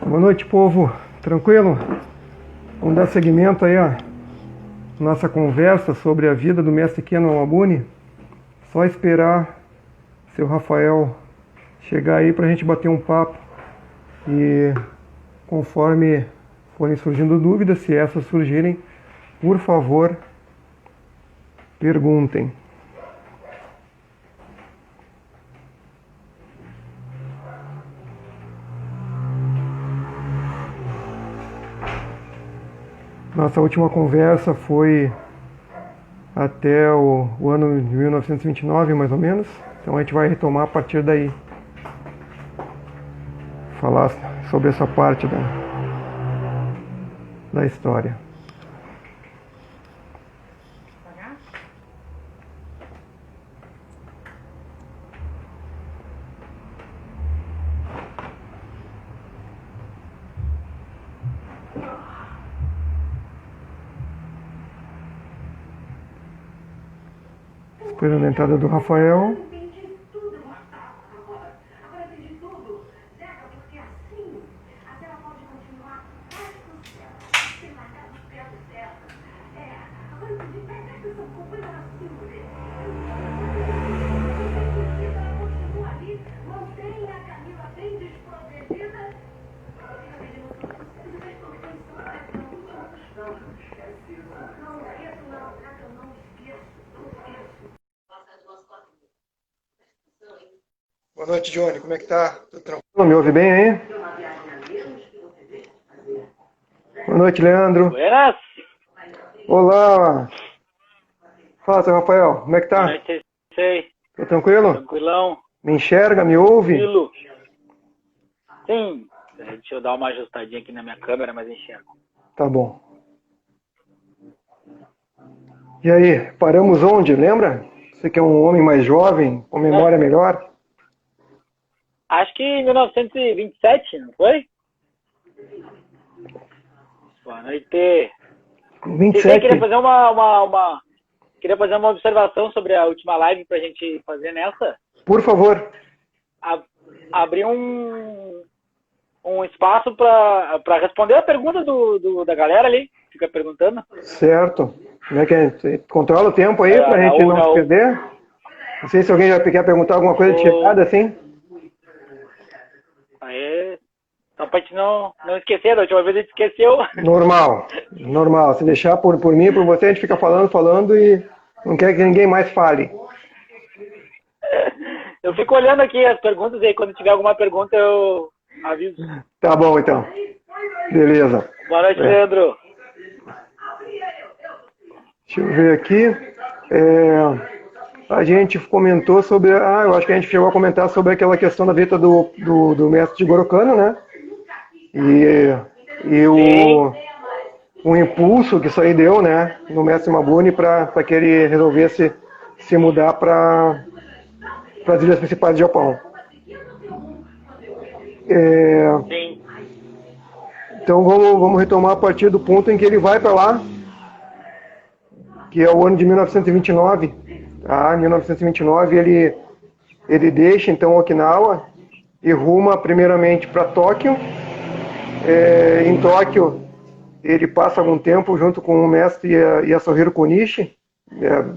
Boa noite, povo. Tranquilo? Vamos dar seguimento aí à nossa conversa sobre a vida do mestre Kenon Wabuni. Só esperar seu Rafael chegar aí pra gente bater um papo. E conforme forem surgindo dúvidas, se essas surgirem, por favor, perguntem. Nossa última conversa foi até o ano de 1929, mais ou menos. Então a gente vai retomar a partir daí. Falar sobre essa parte da história. Esperando a entrada do Rafael. Boa noite, Johnny. Como é que tá? Tudo tranquilo? Me ouve bem aí? Boa noite, Leandro. Buenas. Olá. Fala, seu Rafael. Como é que tá? Boa noite, sei. Tô tranquilo? Tranquilão. Me enxerga? Me ouve? Tranquilo. Sim. Deixa eu dar uma ajustadinha aqui na minha câmera, mas enxergo. Tá bom. E aí, paramos onde? Lembra? Você que é um homem mais jovem, com memória melhor? Acho que em 1927, não foi? Boa noite. 27. Queria fazer queria fazer uma observação sobre a última live pra gente fazer nessa. Por favor. Abrir um espaço para responder a pergunta da galera ali, fica perguntando. Certo. Como é que é? Controla o tempo aí pra gente não se perder? Não sei se alguém já quer perguntar alguma coisa de chegada assim. Aí, só pra gente não esquecer, da última vez a gente esqueceu. Normal. Se deixar por mim, por você, a gente fica falando e não quer que ninguém mais fale. Eu fico olhando aqui as perguntas e aí quando tiver alguma pergunta eu aviso. Tá bom, então. Beleza. Boa noite, Leandro. Deixa eu ver aqui. A gente comentou sobre... eu acho que a gente chegou a comentar sobre aquela questão da vida do mestre Jigoro Kano, né? E o impulso que isso aí deu, né? No mestre Mabuni para que ele resolvesse se mudar para as ilhas principais do Japão. Sim. Então vamos retomar a partir do ponto em que ele vai para lá, que é o ano de 1929. Em 1929 ele deixa então Okinawa e ruma primeiramente para Tóquio. Em Tóquio ele passa algum tempo junto com o mestre Yasuhiro Konishi,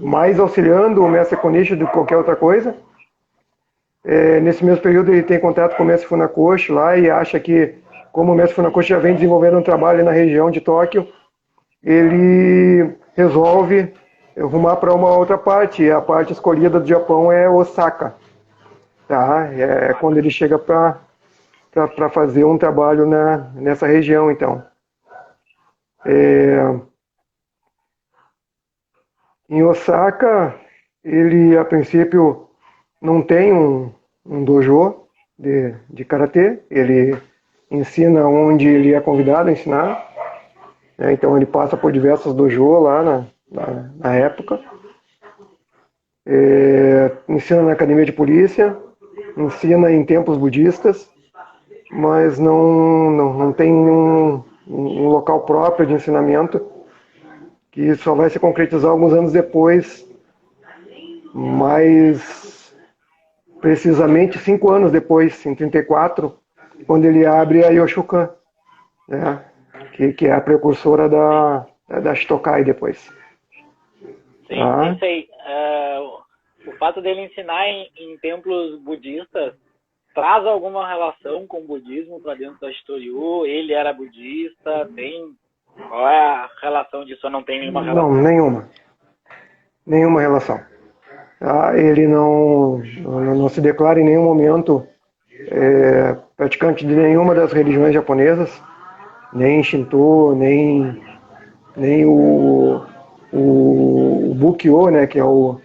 mais auxiliando o mestre Konishi do que qualquer outra coisa. Nesse mesmo período ele tem contato com o mestre Funakoshi lá e acha que, como o mestre Funakoshi já vem desenvolvendo um trabalho na região de Tóquio, ele resolve rumar para uma outra parte, e a parte escolhida do Japão é Osaka. Tá? É quando ele chega para fazer um trabalho nessa região, então. Em Osaka, ele, a princípio, não tem um dojo de karatê, ele ensina onde ele é convidado a ensinar, né? Então ele passa por diversos dojos lá na época. Ensina na academia de polícia, ensina em templos budistas, mas não tem um local próprio de ensinamento, que só vai se concretizar alguns anos depois, mais precisamente 5 anos depois, em 34, quando ele abre a Yoshukan, né? Que é a precursora da Shitokai depois. Sim, Tá? isso aí. O fato dele ensinar em templos budistas traz alguma relação com o budismo para dentro da Shitoryu? Ele era budista? Qual é a relação disso ou não tem nenhuma relação? Não, nenhuma relação. Tá? Ele não se declara em nenhum momento praticante de nenhuma das religiões japonesas, nem Shinto, nem o Bukkyo, né, que é o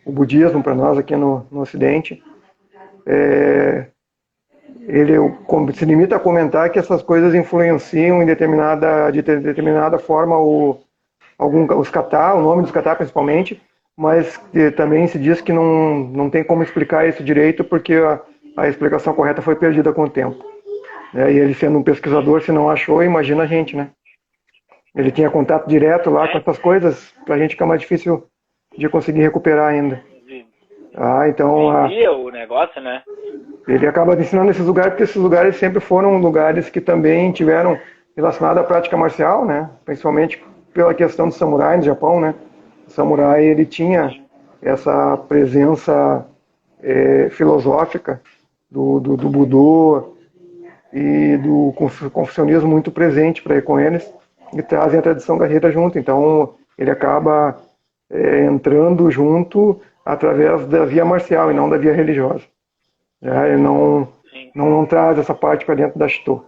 budismo para nós aqui no Ocidente. Ele se limita a comentar que essas coisas influenciam de determinada forma os kata, o nome dos kata principalmente, mas também se diz que não tem como explicar isso direito porque a explicação correta foi perdida com o tempo. E ele sendo um pesquisador, se não achou, imagina a gente, né? Ele tinha contato direto lá com essas coisas, para a gente fica mais difícil de conseguir recuperar ainda. Então o negócio, né? Ele acaba ensinando nesses lugares porque esses lugares sempre foram lugares que também tiveram relacionado à prática marcial, né? Principalmente pela questão do samurai no Japão, né? O samurai ele tinha essa presença filosófica do Budô e do confucionismo muito presente com eles e trazem a tradição guerreira junto. Então ele acaba entrando junto através da via marcial e não da via religiosa. Ele não traz essa parte para dentro da Shito.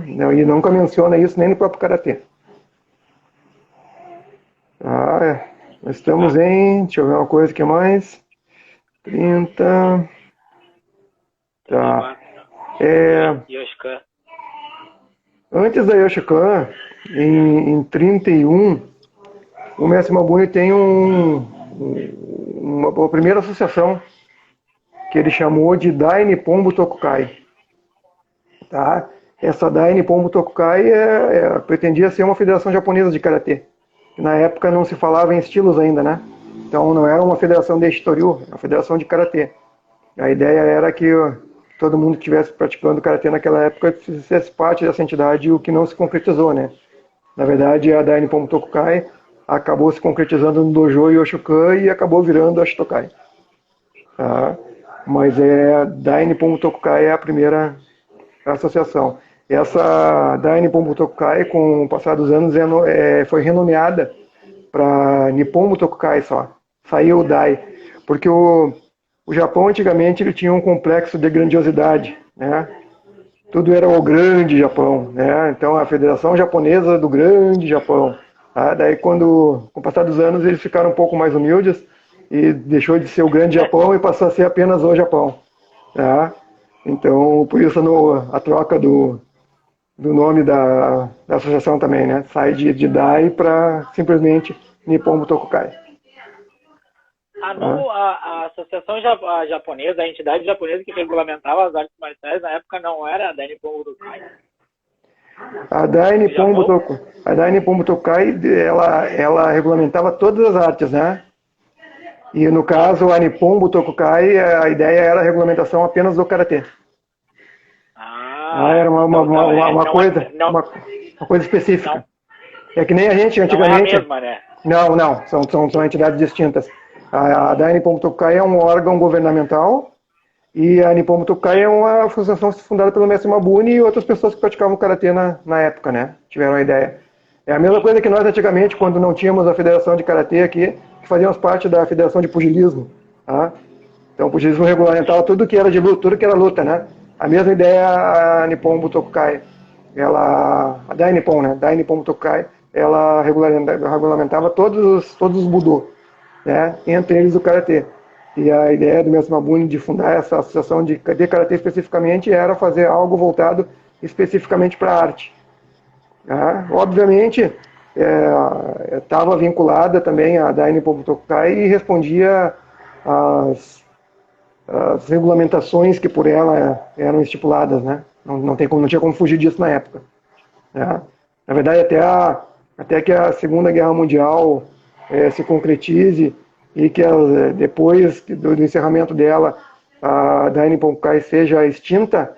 E nunca menciona isso nem no próprio Karatê. Nós estamos deixa eu ver uma coisa que mais. 30. Tá. Yoshikan. Antes da Yoshikan, em 31, o mestre Mabuni tem uma primeira associação que ele chamou de Dai Nippon Butokukai. Tá? Essa Dai Nippon Butokukai pretendia ser uma federação japonesa de karatê. Na época não se falava em estilos ainda, né? Então não era uma federação de Shitoryu, era uma federação de karatê. A ideia era que todo mundo que estivesse praticando karatê naquela época fizesse parte dessa entidade, o que não se concretizou, né? Na verdade, a Dai Nippon Butokukai acabou se concretizando no dojo Yoshikan e acabou virando a Shitokai. Tá? Mas Dai Nippon Butokukai é a primeira associação. Essa Dai Nippon Butokukai, com o passar dos anos, foi renomeada para Nippon Butokukai só. Saiu o Dai. Porque o Japão, antigamente, ele tinha um complexo de grandiosidade, né? Tudo era o grande Japão, né? Então, a Federação Japonesa do Grande Japão. Tá? Daí, com o passar dos anos, eles ficaram um pouco mais humildes e deixou de ser o grande Japão e passou a ser apenas o Japão. Tá? Então, por isso a troca do nome da associação também, né? Sai de Dai para simplesmente Nippon Butokukai. A associação japonesa, a entidade japonesa que regulamentava as artes marciais na época não era a Dai Nippon Butokukai. A Dai Nippon Butokukai, ela regulamentava todas as artes, né? E no caso, a Nippon Butokukai, a ideia era a regulamentação apenas do Karatê. Era uma coisa específica. É que nem a gente antigamente... Não é a mesma, né? Não, são entidades distintas. A Dai Nippon Butokukai é um órgão governamental e a Nippon Butokukai é uma associação fundada pelo mestre Mabuni e outras pessoas que praticavam Karatê na época, né? Tiveram a ideia. É a mesma coisa que nós antigamente, quando não tínhamos a Federação de Karatê aqui, que fazíamos parte da Federação de Pugilismo. Tá? Então o pugilismo regulamentava tudo que era de luta, tudo que era luta, né? A mesma ideia a Nippon Butokukai. A Dai Nippon, né? Dai Nippon Butokukai, ela regulamentava todos os Budô, né? Entre eles o Karatê. E a ideia do mestre Mabuni de fundar essa associação de Karatê especificamente era fazer algo voltado especificamente para a arte. Tá? Obviamente, estava vinculada também a Dai Nippon Butokukai e respondia às regulamentações que por ela eram estipuladas, né? Não tinha como fugir disso na época. Né? Na verdade, até que a Segunda Guerra Mundial se concretize e que depois do encerramento dela, a Dai Nippon Butokukai seja extinta,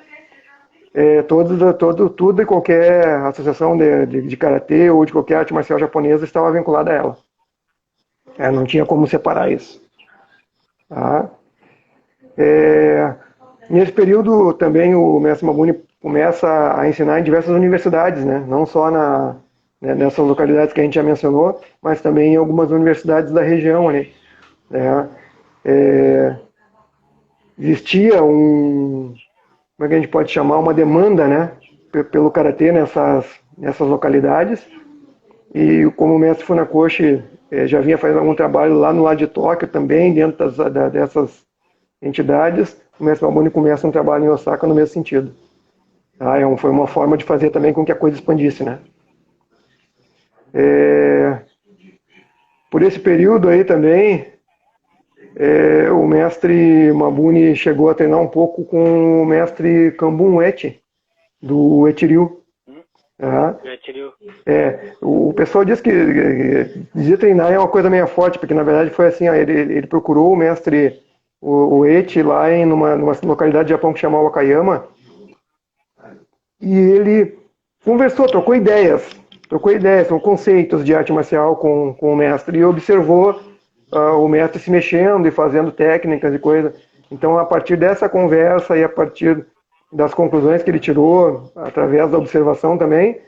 Tudo e qualquer associação de karatê ou de qualquer arte marcial japonesa estava vinculada a ela. Não tinha como separar isso. Tá? Nesse período também o mestre Mabuni começa a ensinar em diversas universidades, né? Não só nessas localidades que a gente já mencionou, mas também em algumas universidades da região ali. Né? Existia como é que a gente pode chamar, uma demanda, né, pelo karatê nessas localidades, e como o mestre Funakoshi já vinha fazendo algum trabalho lá no lado de Tóquio também, dentro dessas entidades, o mestre Mabuni começa um trabalho em Osaka no mesmo sentido. Tá? Foi uma forma de fazer também com que a coisa expandisse, né. Por esse período aí também, o mestre Mabuni chegou a treinar um pouco com o mestre Kambun Uechi, do Uechi-ryu. O pessoal diz que dizia treinar é uma coisa meio forte, porque na verdade foi assim, ele procurou o mestre Uechi lá numa localidade do Japão que chama Wakayama, e ele conversou, trocou ideias, são conceitos de arte marcial com o mestre, e observou o mestre se mexendo e fazendo técnicas e coisa. Então, a partir dessa conversa e a partir das conclusões que ele tirou, através da observação também,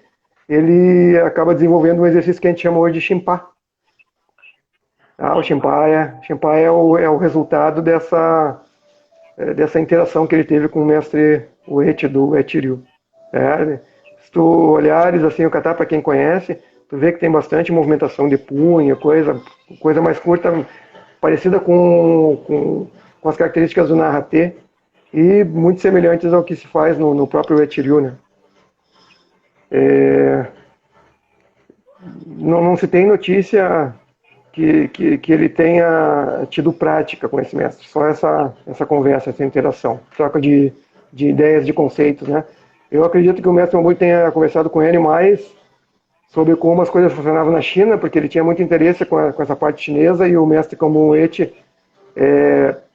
ele acaba desenvolvendo um exercício que a gente chama hoje de Shinpa. O Shinpa é o resultado dessa interação que ele teve com o mestre Uechi do Uechi-ryu. Se tu olhares assim o kata, para quem conhece, tu vê que tem bastante movimentação de punho, coisa mais curta, parecida com as características do Narate, e muito semelhantes ao que se faz no próprio Uechi-ryu, né? Não se tem notícia que ele tenha tido prática com esse mestre, só essa conversa, essa interação, troca de ideias, de conceitos, né? Eu acredito que o mestre Mabuni tenha conversado com ele mais sobre como as coisas funcionavam na China, porque ele tinha muito interesse com essa parte chinesa, e o mestre Kambun Uechi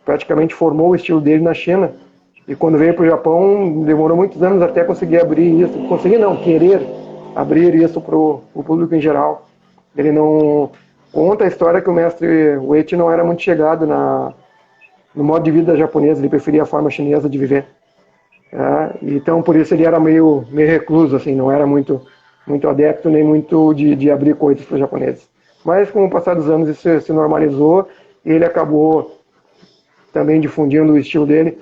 praticamente formou o estilo dele na China. E quando veio para o Japão, demorou muitos anos até conseguir abrir isso. Conseguir não, querer abrir isso para o público em geral. Ele não conta a história que o mestre Uechi não era muito chegado no modo de vida japonês, ele preferia a forma chinesa de viver. Então, por isso ele era meio recluso, assim, não era muito adepto, nem muito de abrir coisas para os japoneses. Mas, com o passar dos anos, isso se normalizou, e ele acabou também difundindo o estilo dele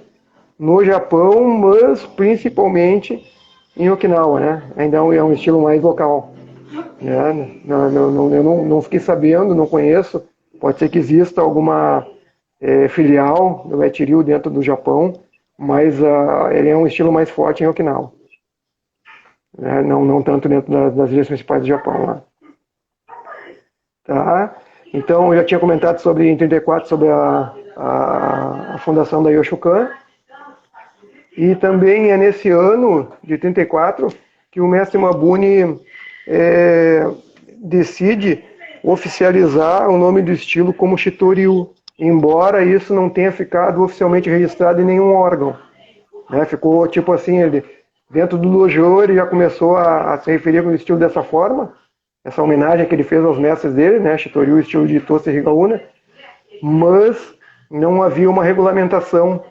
no Japão, mas principalmente em Okinawa, né? Ainda é um estilo mais local. Né? Eu não fiquei sabendo, não conheço. Pode ser que exista alguma filial do Uechi-ryu dentro do Japão, mas ele é um estilo mais forte em Okinawa. Não tanto dentro das ilhas principais do Japão lá. Tá? Então, eu já tinha comentado em 34 sobre a fundação da Yoshukan, e também é nesse ano de 34 que o mestre Mabuni decide oficializar o nome do estilo como Shitoryu, embora isso não tenha ficado oficialmente registrado em nenhum órgão. Né? Ficou tipo assim, ele dentro do dojo ele já começou a se referir ao estilo dessa forma, essa homenagem que ele fez aos mestres dele, né? Shitoryu, estilo de Tosei Higauna, mas não havia uma regulamentação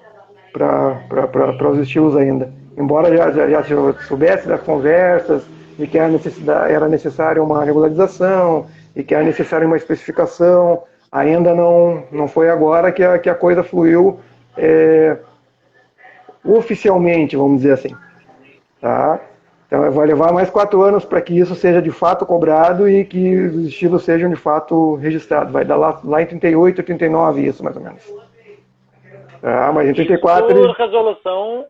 para os estilos ainda. Embora já soubesse das conversas de que era necessária uma regularização e que era necessária uma especificação, ainda não foi agora que a coisa fluiu oficialmente, vamos dizer assim. Tá? Então vai levar mais 4 anos para que isso seja de fato cobrado e que os estilos sejam de fato registrados. Vai dar lá em 38, 39 isso, mais ou menos. Mas em 34... Por resolução,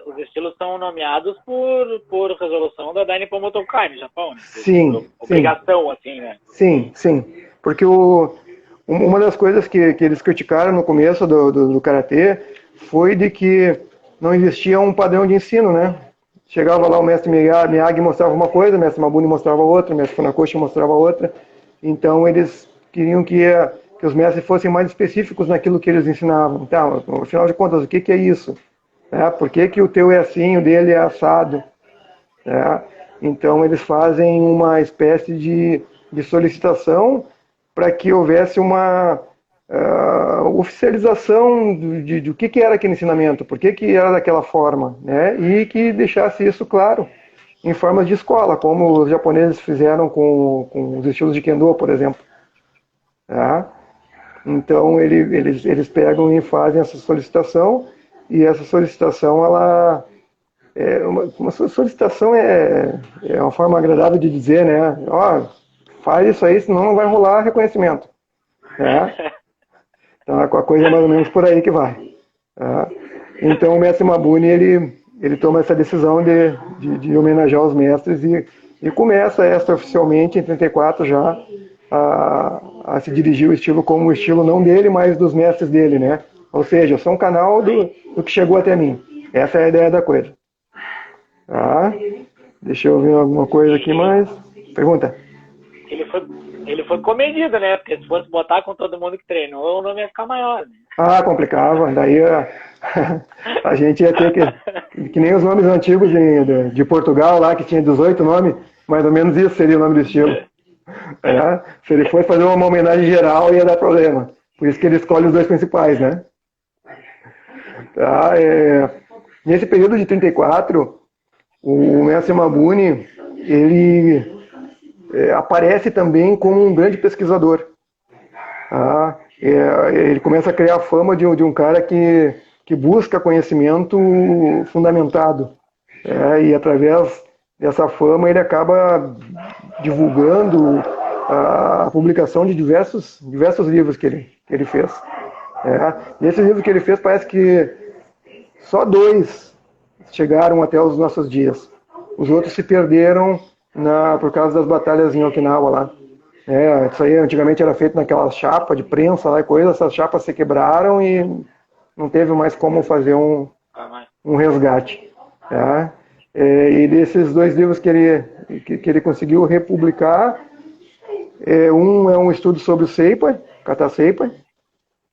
os estilos são nomeados por resolução da Dainippon Motokai no Japão, né? Sim. Obrigação, assim, né? Sim. Porque uma das coisas que eles criticaram no começo do Karatê foi de que não existia um padrão de ensino, né? Chegava lá o mestre Miyagi mostrava uma coisa, o mestre Mabuni mostrava outra, o mestre Funakoshi mostrava outra. Então eles queriam que os mestres fossem mais específicos naquilo que eles ensinavam. Então, afinal de contas, o que é isso? né? Por que que o teu é assim, o dele é assado? Né? Então eles fazem uma espécie de solicitação para que houvesse uma oficialização do que era aquele ensinamento, por que era daquela forma, né? E que deixasse isso claro em formas de escola, como os japoneses fizeram com os estilos de Kendo, por exemplo. Tá? Então eles pegam e fazem essa solicitação, e essa solicitação ela uma solicitação é uma forma agradável de dizer, né? Ó, faz isso aí, senão não vai rolar reconhecimento. Né? Então a coisa é mais ou menos por aí que vai. Tá? Então o mestre Mabuni ele toma essa decisão de homenagear os mestres e começa extraoficialmente em 34 já a se dirigir o estilo como o estilo não dele, mas dos mestres dele, né? Ou seja, eu sou um canal do que chegou até mim. Essa é a ideia da coisa. Tá? Deixa eu ver alguma coisa aqui mais. Pergunta. Ele foi comedido, né? Porque se fosse botar com todo mundo que treinou, o nome ia ficar maior. Né? Ah, complicava. Daí a gente ia ter que nem os nomes antigos de Portugal lá, que tinha 18 nomes, mais ou menos isso seria o nome do estilo. É, se ele fosse fazer uma homenagem geral, ia dar problema. Por isso que ele escolhe os dois principais, né? Tá, nesse período de 34, o mestre Mabuni, ele aparece também como um grande pesquisador. Tá? Ele começa a criar a fama de um cara que busca conhecimento fundamentado. E através dessa fama ele acaba divulgando a publicação de diversos livros que ele fez. Nesses livros que ele fez, parece que só 2 chegaram até os nossos dias. Os outros se perderam por causa das batalhas em Okinawa lá. Isso aí antigamente era feito naquela chapa de prensa lá e coisa, essas chapas se quebraram e não teve mais como fazer um resgate. E desses 2 livros que ele conseguiu republicar, um é um estudo sobre o Seipai, Kata Seipai,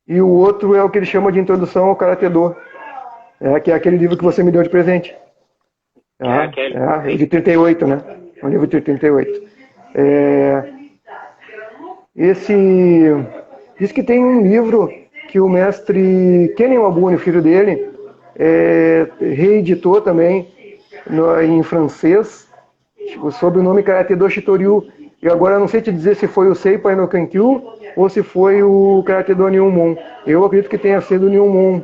e o outro é o que ele chama de Introdução ao Karate Do, que é aquele livro que você me deu de presente. De 38, né? Um livro de 38. Diz que tem um livro que o mestre Kennen Mabuni, filho dele, reeditou também em francês, sob o nome Karate Do Shitoryu. E agora eu não sei te dizer se foi o Seipai no Kankyu ou se foi o Karate Do Nyumon. Eu acredito que tenha sido o Nyumon,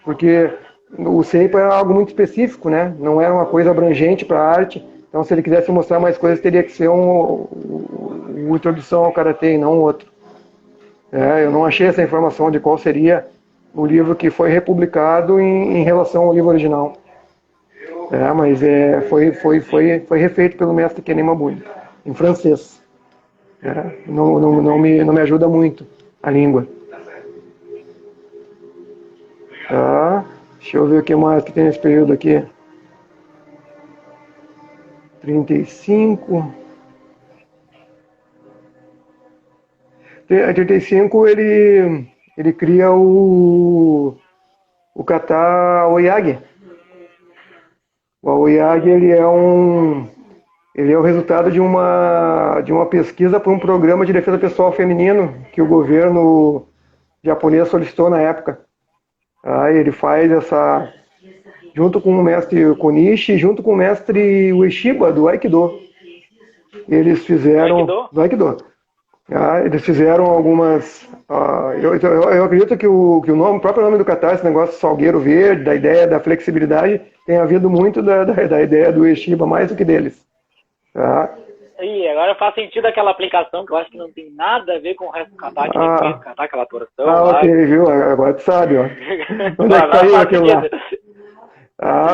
porque o Seipai era algo muito específico, né? Não era uma coisa abrangente para a arte. Então, se ele quisesse mostrar mais coisas, teria que ser uma introdução ao Karatê e não outro. Eu não achei essa informação de qual seria o livro que foi republicado em relação ao livro original. Mas foi refeito pelo mestre Kennen Mabuni, em francês. Não me ajuda muito a língua. Deixa eu ver o que mais que tem nesse período aqui. 35. Em 35 ele cria o kata Aoyagi. O Aoyagi ele é o resultado de uma pesquisa para um programa de defesa pessoal feminino que o governo japonês solicitou na época. Ele faz junto com o mestre Konishi, junto com o mestre Ueshiba do Aikido. Eles fizeram do Aikido. Eles fizeram algumas. Eu acredito que o próprio nome do kata, esse negócio salgueiro verde, da ideia da flexibilidade, tem havido muito da ideia do Ueshiba, mais do que deles. E agora faz sentido aquela aplicação que eu acho que não tem nada a ver com o resto do kata, que nem fez kata, aquela torção. Ok, viu? Agora tu sabe, ó. Onde é que saiu aquilo lá?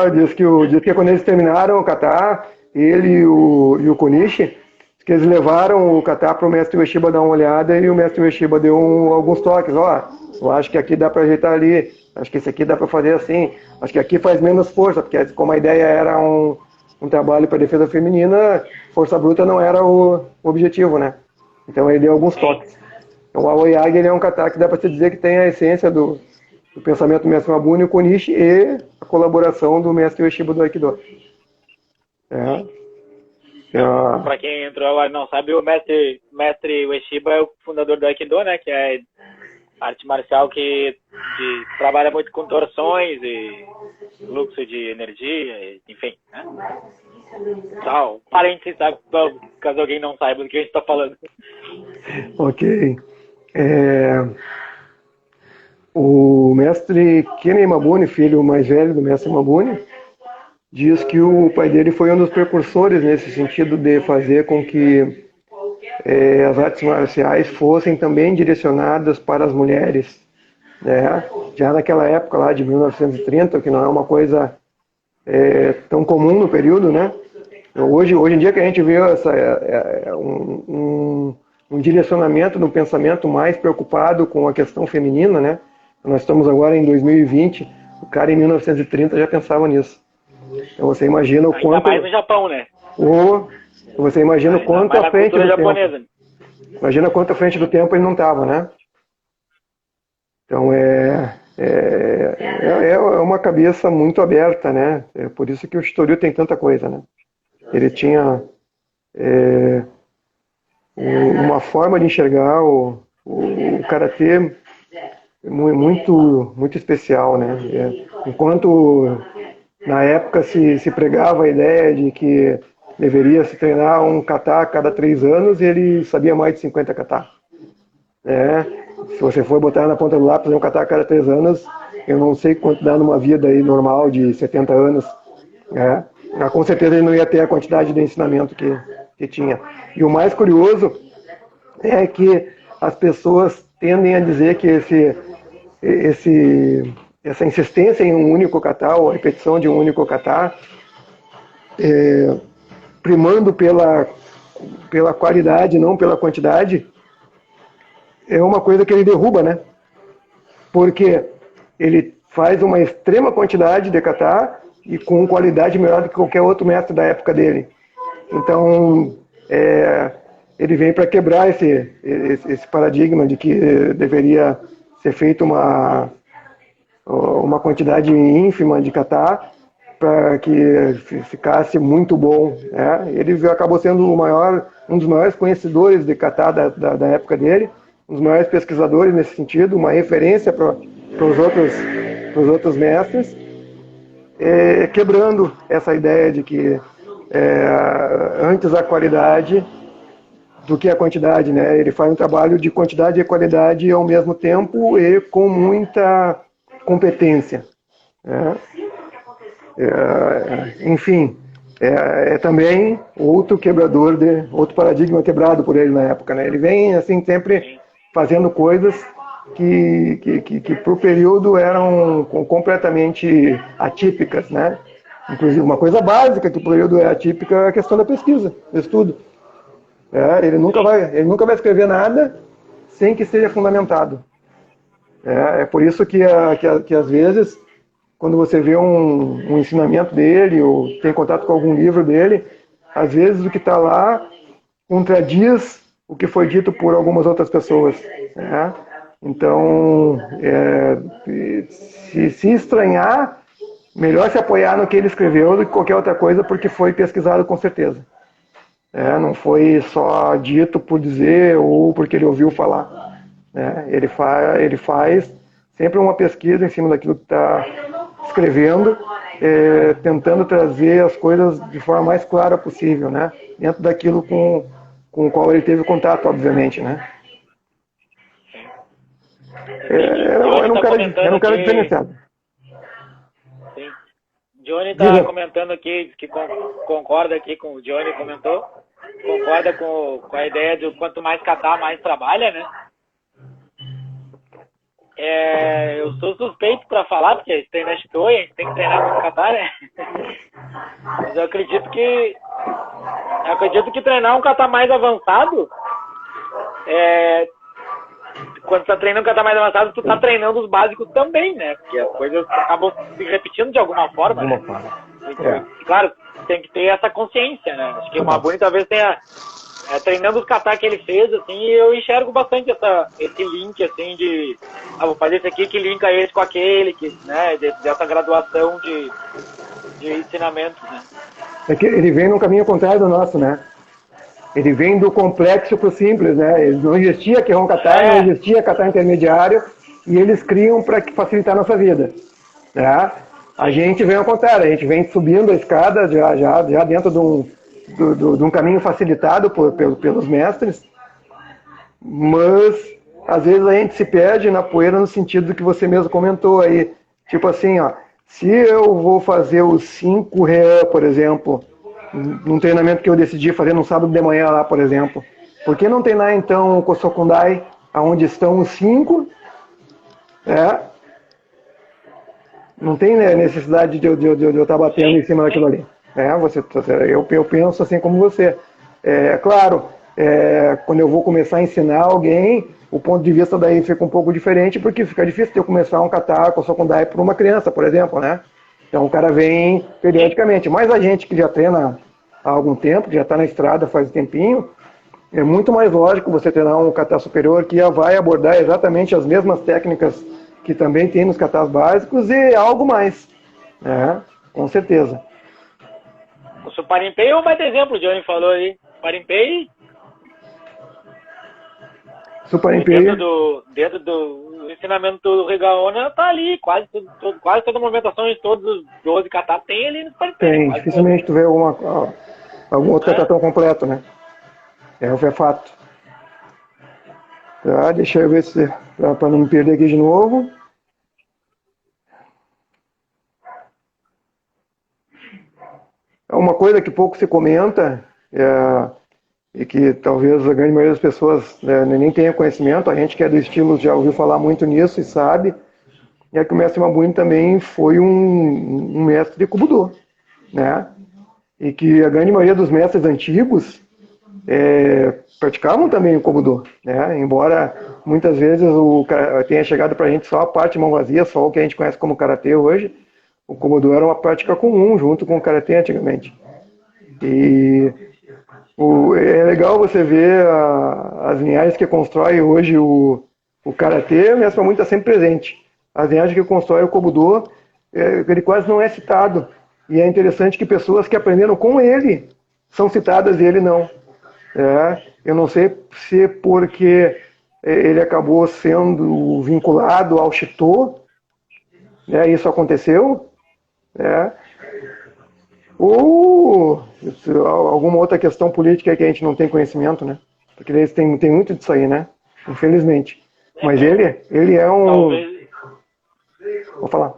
Diz que quando eles terminaram o kata, ele e o Konishi, que eles levaram o kata para o mestre Ueshiba dar uma olhada e o mestre Ueshiba deu alguns toques. Eu acho que aqui dá para ajeitar ali, acho que esse aqui dá para fazer assim, acho que aqui faz menos força, porque como a ideia era um trabalho para defesa feminina, força bruta não era o objetivo, né? Então ele deu alguns toques. Então o Aoyagi ele é um kata que dá para se dizer que tem a essência do do pensamento do mestre Mabuni, o Konishi, e a colaboração do mestre Ueshiba do Aikido. Para quem entrou agora e não sabe, o mestre Ueshiba é o fundador do Aikido, né? Que é arte marcial que trabalha muito com torções e fluxo de energia, enfim, né? Só parênteses, sabe? Caso alguém não saiba do que a gente está falando. Ok. O mestre Kenen Mabuni, filho mais velho do mestre Mabuni, diz que o pai dele foi um dos precursores nesse sentido de fazer com que as artes marciais fossem também direcionadas para as mulheres, né? Já naquela época lá de 1930, que não é uma coisa tão comum no período, né? Hoje em dia que a gente vê um direcionamento no pensamento mais preocupado com a questão feminina, né? Nós estamos agora em 2020, o cara em 1930 já pensava nisso. Então você imagina o quanto... Ainda mais no Japão, né? Você imagina o quanto à frente do japonesa. tempo. Imagina quanto à frente do tempo ele não estava, né? Então é uma cabeça muito aberta, né? É por isso que o Shitoryu tem tanta coisa, né? Ele tinha uma forma de enxergar o karatê muito especial, né? Enquanto na época se pregava a ideia de que deveria se treinar um kata a cada 3 anos, e ele sabia mais de 50 kata. Se você for botar na ponta do lápis um kata a cada 3 anos, eu não sei quanto dá numa vida aí normal de 70 anos. Com certeza ele não ia ter a quantidade de ensinamento que tinha. E o mais curioso é que as pessoas tendem a dizer que essa insistência em um único kata, ou a repetição de um único kata, primando pela qualidade, não pela quantidade, é uma coisa que ele derruba, né? Porque ele faz uma extrema quantidade de kata e com qualidade melhor do que qualquer outro mestre da época dele. Então, ele vem para quebrar esse paradigma de que deveria ser feita uma quantidade ínfima de kata para que ficasse muito bom. Ele acabou sendo um dos maiores conhecedores de kata da época dele, um dos maiores pesquisadores nesse sentido, uma referência para os outros mestres, quebrando essa ideia de que antes a qualidade do que a quantidade, né? Ele faz um trabalho de quantidade e qualidade ao mesmo tempo e com muita competência. Enfim, também outro paradigma quebrado por ele na época, né? Ele vem assim sempre fazendo coisas que para o período eram completamente atípicas, né? Inclusive uma coisa básica que para o período é atípica é a questão da pesquisa, do estudo. Ele nunca vai escrever nada sem que seja fundamentado. É por isso que às vezes, quando você vê um ensinamento dele ou tem contato com algum livro dele, às vezes o que está lá contradiz o que foi dito por algumas outras pessoas. Então, se estranhar, melhor se apoiar no que ele escreveu do que qualquer outra coisa, porque foi pesquisado com certeza. Não foi só dito por dizer ou porque ele ouviu falar. Ele faz sempre uma pesquisa em cima daquilo que está escrevendo, tentando trazer as coisas de forma mais clara possível, né? Dentro daquilo com o qual ele teve contato, obviamente, né? Era um cara diferenciado. Sim. Johnny está comentando aqui, que concorda aqui com o Johnny comentou, concorda com a ideia de quanto mais catar, mais trabalha, né? Eu sou suspeito para falar, porque a gente treina Shitoi, a gente tem que treinar muito kata, né? Mas eu acredito que treinar um kata mais avançado, quando tu tá treinando um kata mais avançado, tu tá treinando os básicos também, né? Porque as coisas acabam se repetindo de alguma forma, né? Então, claro, tem que ter essa consciência, né? Acho que o Mabuni talvez tenha treinando os kata que ele fez, assim, eu enxergo bastante esse link, assim, de vou fazer esse aqui que linka esse com aquele, que, né, dessa graduação de ensinamentos, né. É que ele vem no caminho contrário do nosso, né? Ele vem do complexo para o simples, né? Não existia Kihon Kata, não existia kata intermediário, e eles criam para facilitar a nossa vida, né? A gente vem ao contrário, a gente vem subindo a escada já dentro de um caminho facilitado pelos mestres, mas às vezes a gente se perde na poeira no sentido que você mesmo comentou aí, tipo assim, ó, se eu vou fazer os 5 rean, por exemplo, num treinamento que eu decidi fazer no sábado de manhã lá, por exemplo, por que não treinar então o Kosokundai, onde estão os 5, não tem necessidade de eu estar batendo em cima daquilo ali. Eu penso assim como você. Claro, quando eu vou começar a ensinar alguém, o ponto de vista daí fica um pouco diferente, porque fica difícil de eu começar um kata Kosokundai para uma criança, por exemplo, né? Então o cara vem periodicamente. Mas a gente que já treina há algum tempo, que já está na estrada faz um tempinho, é muito mais lógico você treinar um kata superior que já vai abordar exatamente as mesmas técnicas que também tem nos katas básicos e algo mais, né? Com certeza. O Suparimpei é um baita exemplo, o Johnny falou aí. Suparimpei. Dentro do ensinamento do Rigaona, tá ali, quase toda a movimentação de todos os 12 katas tem ali no Suparimpei. Tem, dificilmente tu vê algum outro kata tão completo, né? É fato. Tá, deixa eu ver se para não me perder aqui de novo. Uma coisa que pouco se comenta e que talvez a grande maioria das pessoas nem tenha conhecimento, a gente que é do estilo já ouviu falar muito nisso e sabe, é que o mestre Mabuni também foi um mestre de Kobudo, né? E que a grande maioria dos mestres antigos praticavam também o Kobudo, né? Embora muitas vezes tenha chegado para a gente só a parte mão vazia, só o que a gente conhece como Karatê hoje, o Kobudo era uma prática comum junto com o Karatê antigamente. E é legal você ver as linhagens que constrói hoje o Karatê, o mestre Mabuni está sempre presente. As linhagens que constrói o Kobudo, ele quase não é citado. E é interessante que pessoas que aprenderam com ele são citadas e ele não. Eu não sei se porque ele acabou sendo vinculado ao Shito, isso aconteceu, ou alguma outra questão política que a gente não tem conhecimento, né? Porque eles têm muito disso aí, né? Infelizmente. Mas ele é um... Talvez... Vou falar.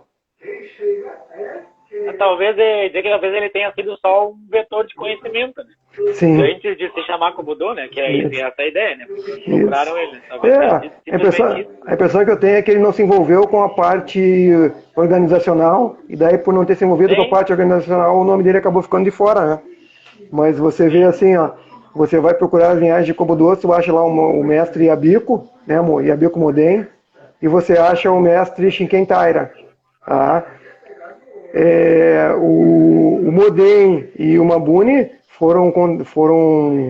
Talvez ele tenha sido só um vetor de conhecimento, né? Sim. Antes de se chamar Kobudo, né? Que é essa a ideia, né? Procuraram ele. A impressão que eu tenho é que ele não se envolveu com a parte organizacional, e daí por não ter se envolvido com a parte organizacional, o nome dele acabou ficando de fora, né? Mas você vê assim, ó, você vai procurar as linhagens de Kobudo, você acha lá o mestre Yabiko, né? Yabiko Moden, e você acha o mestre Shinken Taira, tá? O Moden e o Mabuni foram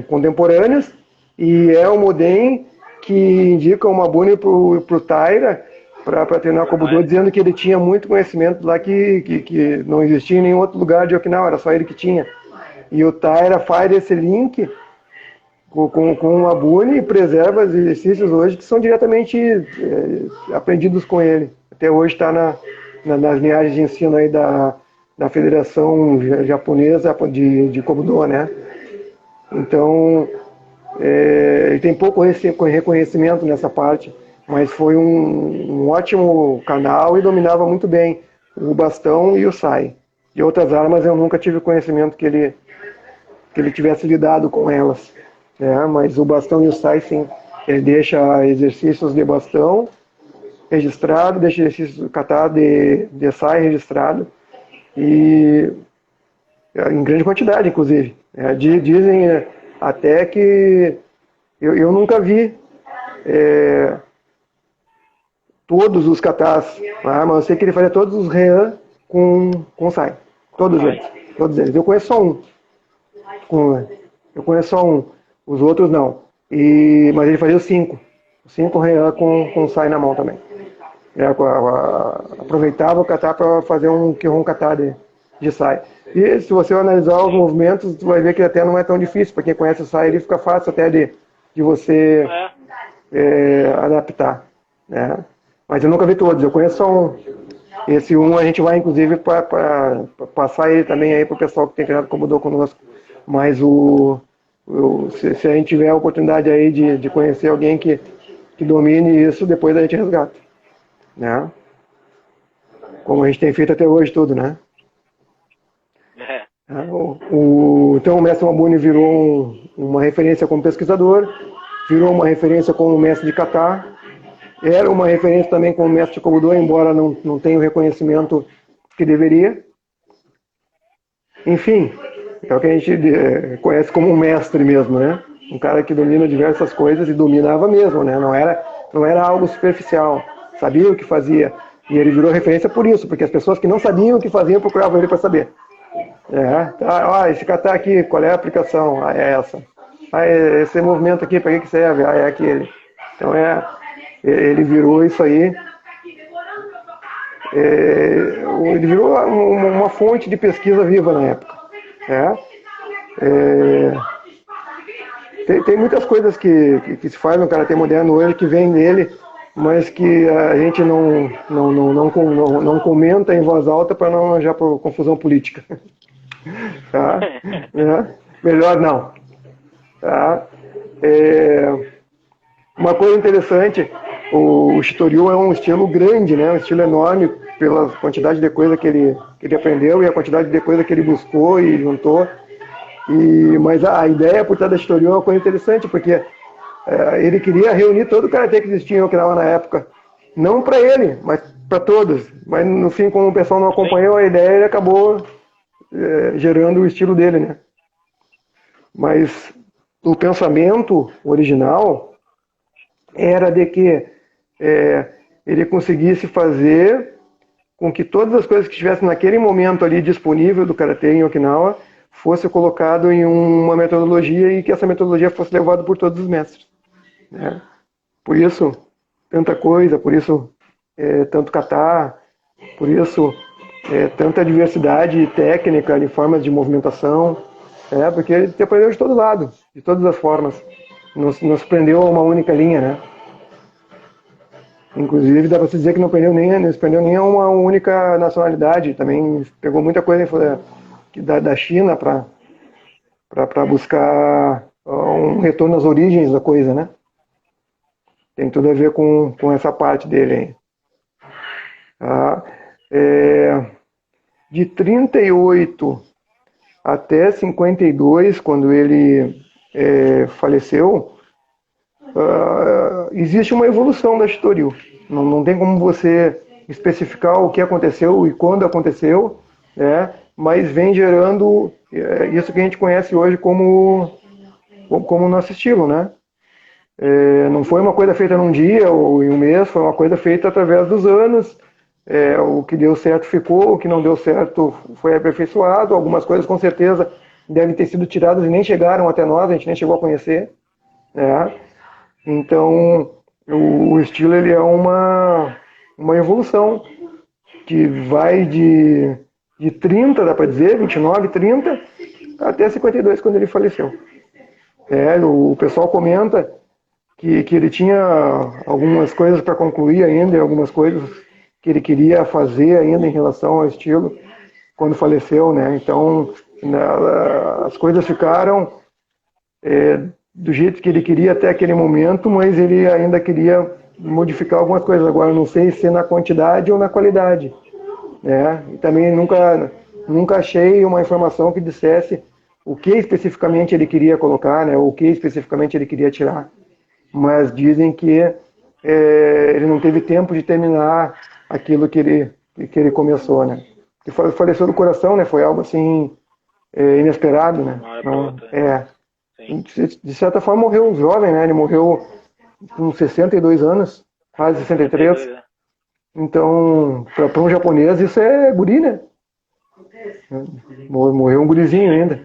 contemporâneos, e é o Moden que indica o Mabuni para o Taira para treinar Kobudo, dizendo que ele tinha muito conhecimento lá que não existia em nenhum outro lugar de Okinawa, era só ele que tinha. E o Taira faz esse link com o Mabuni e preserva os exercícios hoje que são diretamente aprendidos com ele. Até hoje está nas linhagens de ensino aí da Federação Japonesa de Kobudo, né? Então, ele tem pouco reconhecimento nessa parte, mas foi um ótimo canal e dominava muito bem o bastão e o sai. De outras armas eu nunca tive conhecimento que ele tivesse lidado com elas, né? Mas o bastão e o sai, sim. Ele deixa exercícios de bastão registrado, deixa exercício kata de sai registrado, e em grande quantidade, inclusive. Dizem até que eu nunca vi todos os katas, mas eu sei que ele fazia todos os rean com sai. Todos eles. Eu conheço só um. Os outros não. Mas ele fazia os 5. 5 reais com sai na mão também. Aproveitava o catar para fazer um catar de sai. E se você analisar os movimentos, você vai ver que até não é tão difícil. Para quem conhece o sai, ele fica fácil até de você adaptar. Né? Mas eu nunca vi todos, eu conheço só um. Esse um a gente vai, inclusive, para passar ele também aí para o pessoal que tem treinado como Budô conosco. Mas se a gente tiver a oportunidade aí de conhecer alguém que domine isso, depois a gente resgata. Né? Como a gente tem feito até hoje tudo, né? Então o mestre Mabuni virou uma referência como pesquisador, virou uma referência como mestre de kata, era uma referência também como mestre de Kobudo, embora não tenha o reconhecimento que deveria. Enfim, é o que a gente conhece como um mestre mesmo, né? Um cara que domina diversas coisas e dominava mesmo, né? Não era algo superficial, sabia o que fazia. E ele virou referência por isso, porque as pessoas que não sabiam o que faziam procuravam ele para saber. Esse kata aqui, qual é a aplicação? É essa. Esse movimento aqui, para que serve? É aquele. Então ele virou isso aí. Ele virou uma fonte de pesquisa viva na época. Tem muitas coisas que se faz no karatê moderno hoje que vem dele, mas que a gente não comenta em voz alta para não arranjar confusão política. Tá? Melhor não. Tá? Uma coisa interessante, o Shitoryu é um estilo grande, né? Um estilo enorme pela quantidade de coisa que ele aprendeu e a quantidade de coisa que ele buscou e juntou. Mas a ideia por trás da Shitoryu é uma coisa interessante, porque ele queria reunir todo o karatê que existia em Okinawa na época. Não para ele, mas para todos. Mas no fim, como o pessoal não acompanhou a ideia, ele acabou gerando o estilo dele, né? Mas o pensamento original era de que ele conseguisse fazer com que todas as coisas que estivessem naquele momento ali disponível do karatê em Okinawa fosse colocado em uma metodologia e que essa metodologia fosse levada por todos os mestres. Né? Por isso, tanta coisa, por isso tanto kata, por isso tanta diversidade técnica de formas de movimentação, porque ele te aprendeu de todo lado, de todas as formas. Não se prendeu a uma única linha, né? Inclusive, dá para se dizer que não se prendeu nem a uma única nacionalidade. Também pegou muita coisa da China para buscar um retorno às origens da coisa, né? Tem tudo a ver com essa parte dele aí. De 38 até 52, quando ele faleceu, existe uma evolução da Shitoryu. Não tem como você especificar o que aconteceu e quando aconteceu, mas vem gerando isso que a gente conhece hoje como o nosso estilo, né? Não foi uma coisa feita num dia ou em um mês, foi uma coisa feita através dos anos. O que deu certo ficou, o que não deu certo foi aperfeiçoado. Algumas coisas com certeza devem ter sido tiradas e nem chegaram até nós, a gente nem chegou a conhecer. Então, o estilo ele é uma evolução que vai de 30, dá para dizer, 29, 30, até 52, quando ele faleceu. O pessoal comenta que ele tinha algumas coisas para concluir ainda, algumas coisas que ele queria fazer ainda em relação ao estilo quando faleceu, né? Então, as coisas ficaram do jeito que ele queria até aquele momento, mas ele ainda queria modificar algumas coisas. Agora, não sei se na quantidade ou na qualidade, né? E também nunca achei uma informação que dissesse o que especificamente ele queria colocar, né? O que especificamente ele queria tirar. Mas dizem que ele não teve tempo de terminar aquilo que ele começou, né? E faleceu do coração, né? Foi algo assim inesperado, né? Não, de certa forma morreu jovem, né? Ele morreu com 62 anos, quase 63. Então, para um japonês isso é guri, né? Morreu um gurizinho ainda.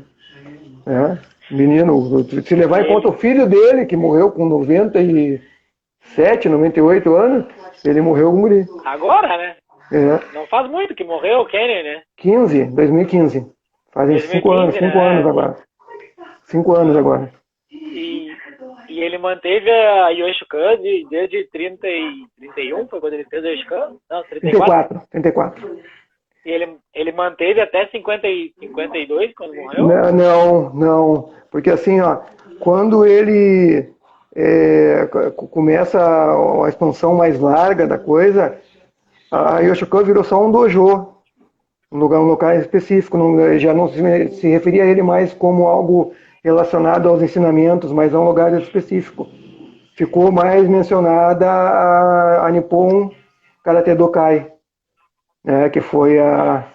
Menino, se levar em conta o filho dele, que morreu com 97, 98 anos, ele morreu com guri. Agora, né? É. Não faz muito que morreu o Kenny, né? 2015. Fazem 5 anos, 2015, 5 né? anos agora. 5 anos agora. E ele manteve a Yoshikan desde 31, foi quando ele fez a Yoshikan? Não, 34. 34. E ele manteve até 52, quando morreu? Não. Porque assim, ó, quando ele começa a expansão mais larga da coisa, a Yoshikan virou só um dojo. Um local específico, já não se referia a ele mais como algo relacionado aos ensinamentos, mas a um lugar específico. Ficou mais mencionada a Nippon Karate Dokai, né, que foi a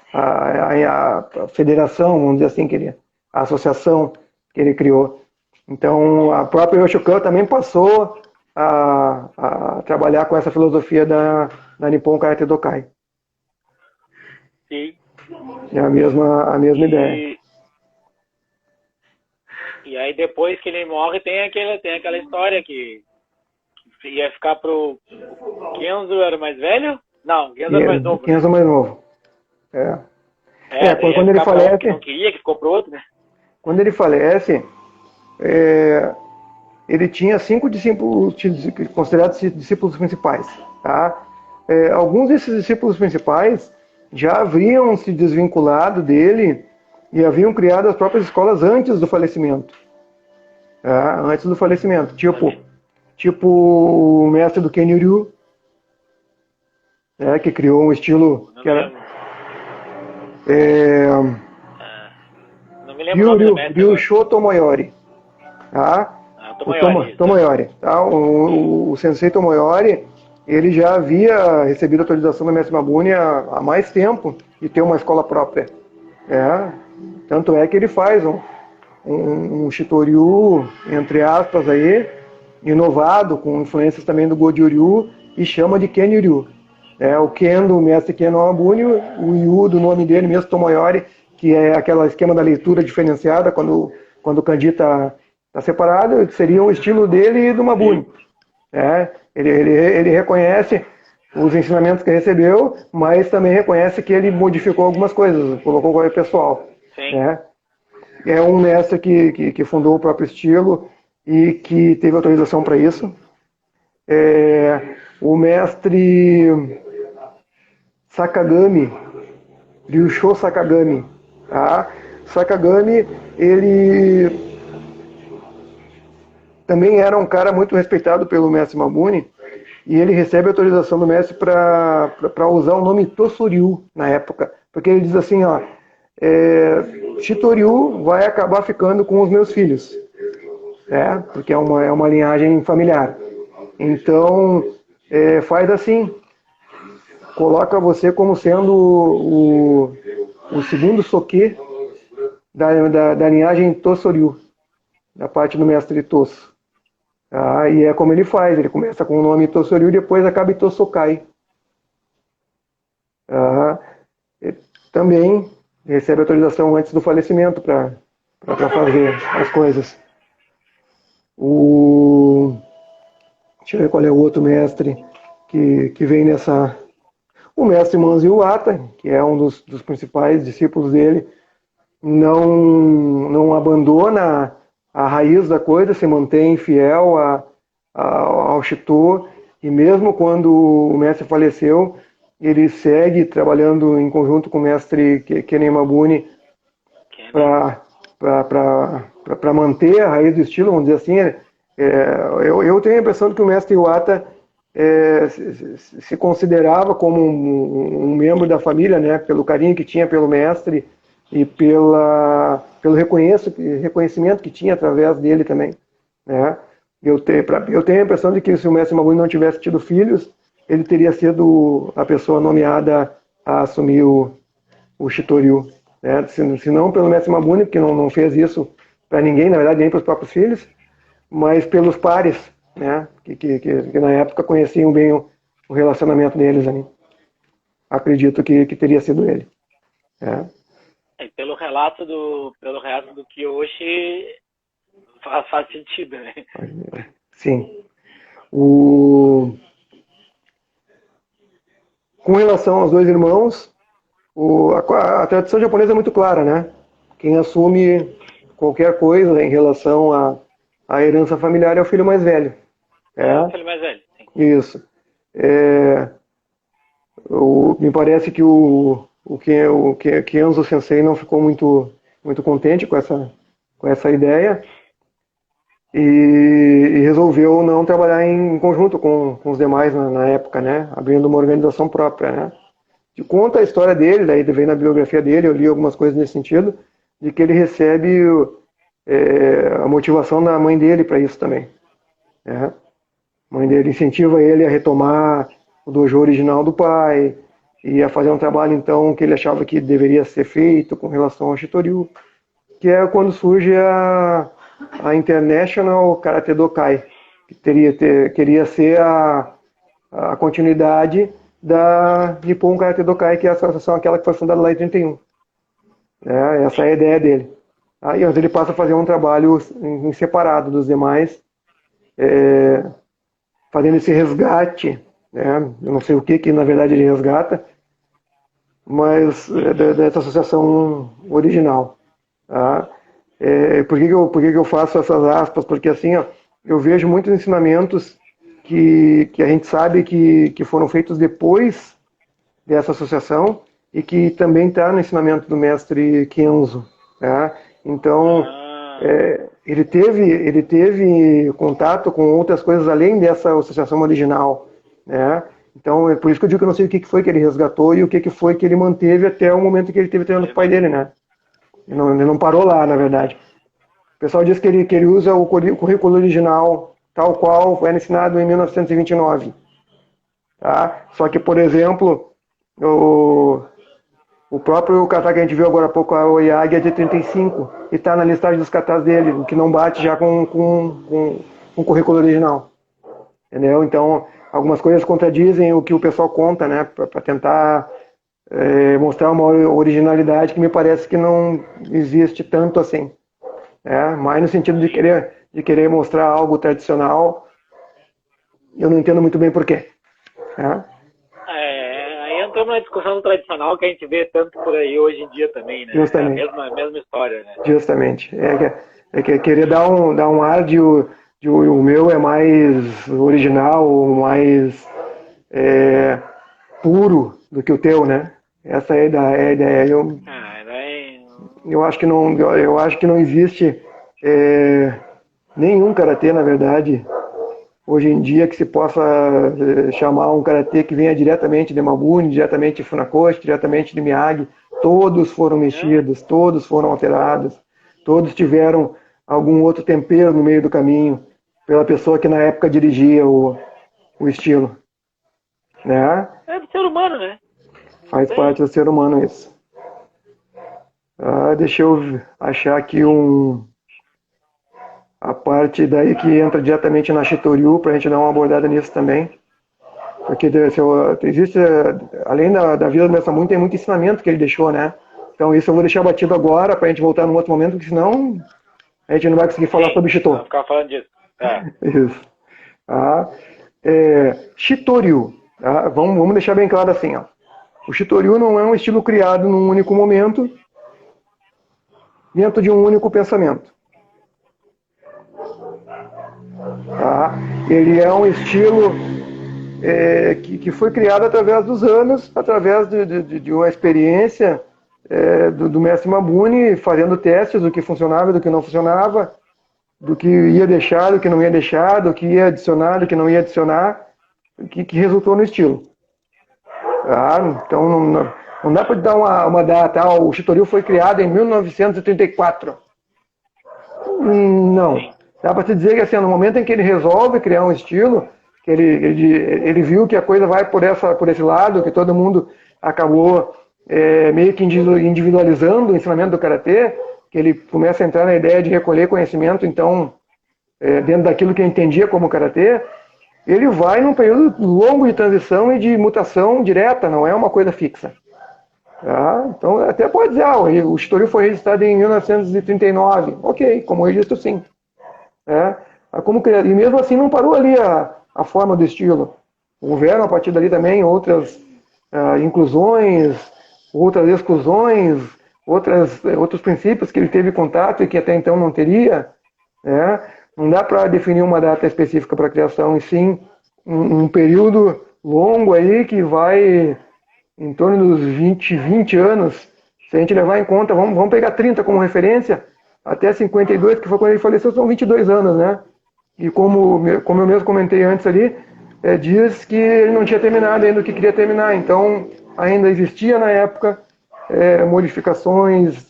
federação, vamos dizer assim, a associação que ele criou. Então, a própria Yoshikan também passou a trabalhar com essa filosofia da Nippon Karate Dokai. Sim. É a mesma ideia. E aí depois que ele morre tem aquela história que ia ficar pro Kenzo era mais velho? Não, Kenzo era mais novo. Kenzo mais novo. Quando ele falece, que não queria, que ficou pro outro, né? Quando ele falece, ele tinha 5 discípulos considerados discípulos principais, tá? Alguns desses discípulos principais já haviam se desvinculado dele e haviam criado as próprias escolas antes do falecimento. Antes do falecimento. Tipo o mestre do Kenryu, que criou um estilo que era... não me lembro o nome do mestre. Ryusho Tomoyori. Tomoyori. Tá? O Sensei Tomoyori, ele já havia recebido autorização do mestre Mabuni há mais tempo de ter uma escola própria. Tanto é que ele faz um Shitoryu, entre aspas, aí, inovado, com influências também do Goju-ryu, e chama de Kenryu. O Ken do mestre Ken Mabuni, o Yu do nome dele mesmo, Tomoyori, que é aquele esquema da leitura diferenciada, quando o kanji está separado, seria o estilo dele e do Mabuni. Ele reconhece os ensinamentos que recebeu, mas também reconhece que ele modificou algumas coisas, colocou coisa pessoal. Sim. É um mestre que fundou o próprio estilo e que teve autorização para isso. O mestre Sakagami, Ryusho Sakagami. Sakagami, ele também era um cara muito respeitado pelo mestre Mabuni, e ele recebe autorização do mestre para usar o nome Tosoryu na época, porque ele diz assim, Shitoryu vai acabar ficando com os meus filhos, porque é uma linhagem familiar. Então, faz assim, coloca você como sendo o segundo soke da linhagem Tosoryu, da parte do mestre Tosso. E é como ele faz, ele começa com o nome Tosoryu e depois acaba em Tosokai. Também recebe autorização antes do falecimento para fazer as coisas. Deixa eu ver qual é o outro mestre que vem nessa... O mestre Manzi Iwata, que é um dos principais discípulos dele, não abandona a raiz da coisa, se mantém fiel ao Shito, e mesmo quando o mestre faleceu, ele segue trabalhando em conjunto com o mestre Ken Mabuni para manter a raiz do estilo, vamos dizer assim. Eu tenho a impressão de que o mestre Iwata se considerava como um membro da família, né, pelo carinho que tinha pelo mestre e pelo reconhecimento que tinha através dele também. Eu tenho a impressão de que se o mestre Mabuni não tivesse tido filhos, ele teria sido a pessoa nomeada a assumir o Shitoryu. Se não pelo mestre Mabuni, porque não fez isso para ninguém, na verdade nem para os próprios filhos, mas pelos pares, que na época conheciam bem o relacionamento deles ali. Acredito que teria sido ele. Pelo relato do Kiyoshi, Faz sentido, né? Sim. Com relação aos dois irmãos, a tradição japonesa é muito clara, né? Quem assume qualquer coisa em relação à herança familiar é o filho mais velho. É o filho mais velho, sim. Isso. Me parece que o Kenzo Sensei não ficou muito, muito contente com essa ideia e resolveu não trabalhar em conjunto com os demais na época, né? Abrindo uma organização própria, né? Conta a história dele, daí vem na biografia dele, eu li algumas coisas nesse sentido, de que ele recebe a motivação da mãe dele para isso também. Né? A mãe dele incentiva ele a retomar o dojo original do pai e a fazer um trabalho, então, que ele achava que deveria ser feito com relação ao Shitoryu, que é quando surge a International Karate Dokai, que queria ser a continuidade da Nippon Karate Dokai, que é a associação aquela que foi fundada lá em 31. Essa é a ideia dele. Aí ele passa a fazer um trabalho em separado dos demais, fazendo esse resgate, né? Eu não sei o que na verdade ele resgata, mas dessa associação original. Tá? Por que eu faço essas aspas? Porque assim, ó, eu vejo muitos ensinamentos que a gente sabe que foram feitos depois dessa associação e que também está no ensinamento do mestre Kenzo. Tá? Então, ele teve contato com outras coisas além dessa associação original. Né? Então, é por isso que eu digo que eu não sei o que foi que ele resgatou e o que foi que ele manteve até o momento que ele teve treinando com o pai dele. Né? Ele não parou lá, na verdade. O pessoal diz que ele usa o currículo original tal qual foi ensinado em 1929. Tá? Só que, por exemplo, o próprio kata que a gente viu agora há pouco, a Oyagi, é de 35, e está na listagem dos katas dele, o que não bate já com o currículo original. Entendeu? Então, algumas coisas contradizem o que o pessoal conta, né, para tentar mostrar uma originalidade que me parece que não existe tanto assim. Mais no sentido de querer mostrar algo tradicional, eu não entendo muito bem por quê. Aí entramos na discussão do tradicional que a gente vê tanto por aí hoje em dia também, né? Justamente. É a mesma história, né? Justamente. Querer dar um ar de o meu é mais original, mais puro do que o teu, né? Essa é a ideia. Eu acho que não existe nenhum karatê, na verdade, hoje em dia, que se possa chamar um karatê que venha diretamente de Mabuni, diretamente de Funakoshi, diretamente de Miyagi. Todos foram mexidos, todos foram alterados, todos tiveram algum outro tempero no meio do caminho, pela pessoa que na época dirigia o estilo. Né? É do ser humano, né? Faz parte do ser humano isso. Deixa eu achar aqui a parte daí que entra diretamente na Shitoryu, para a gente dar uma abordada nisso também. Porque existe, além da vida do Mestre Mabuni, tem muito ensinamento que ele deixou, né? Então isso eu vou deixar batido agora, para a gente voltar num outro momento, porque senão a gente não vai conseguir falar sobre Shitoryu. Vamos ficar falando disso. Isso. Shitoryu. Vamos deixar bem claro assim. Ó. O Shitoryu não é um estilo criado num único momento, dentro de um único pensamento. Ele é um estilo que foi criado através dos anos, através de uma experiência do mestre Mabuni, fazendo testes do que funcionava e do que não funcionava, do que ia deixar, do que não ia deixar, do que ia adicionar, do que não ia adicionar, que resultou no estilo. Então não dá para dar uma data. O Shitoryu foi criado em 1934. Não. Dá para te dizer que assim, no momento em que ele resolve criar um estilo, que ele viu que a coisa vai por esse lado, que todo mundo acabou meio que individualizando o ensinamento do Karatê, que ele começa a entrar na ideia de recolher conhecimento, então, dentro daquilo que ele entendia como Karatê, ele vai num período longo de transição e de mutação direta, não é uma coisa fixa. Então, até pode dizer, o Shitoryu foi registrado em 1939. Ok, como registro sim. né? E mesmo assim não parou ali a forma do estilo. Houveram a partir dali também outras inclusões, outras exclusões, outros princípios que ele teve contato e que até então não teria, né? Não dá para definir uma data específica para a criação, e sim um período longo aí que vai em torno dos 20 anos. Se a gente levar em conta, vamos pegar 30 como referência, até 52, que foi quando ele faleceu, são 22 anos, né? E como eu mesmo comentei antes ali, diz que ele não tinha terminado ainda o que queria terminar, então ainda existia na época modificações,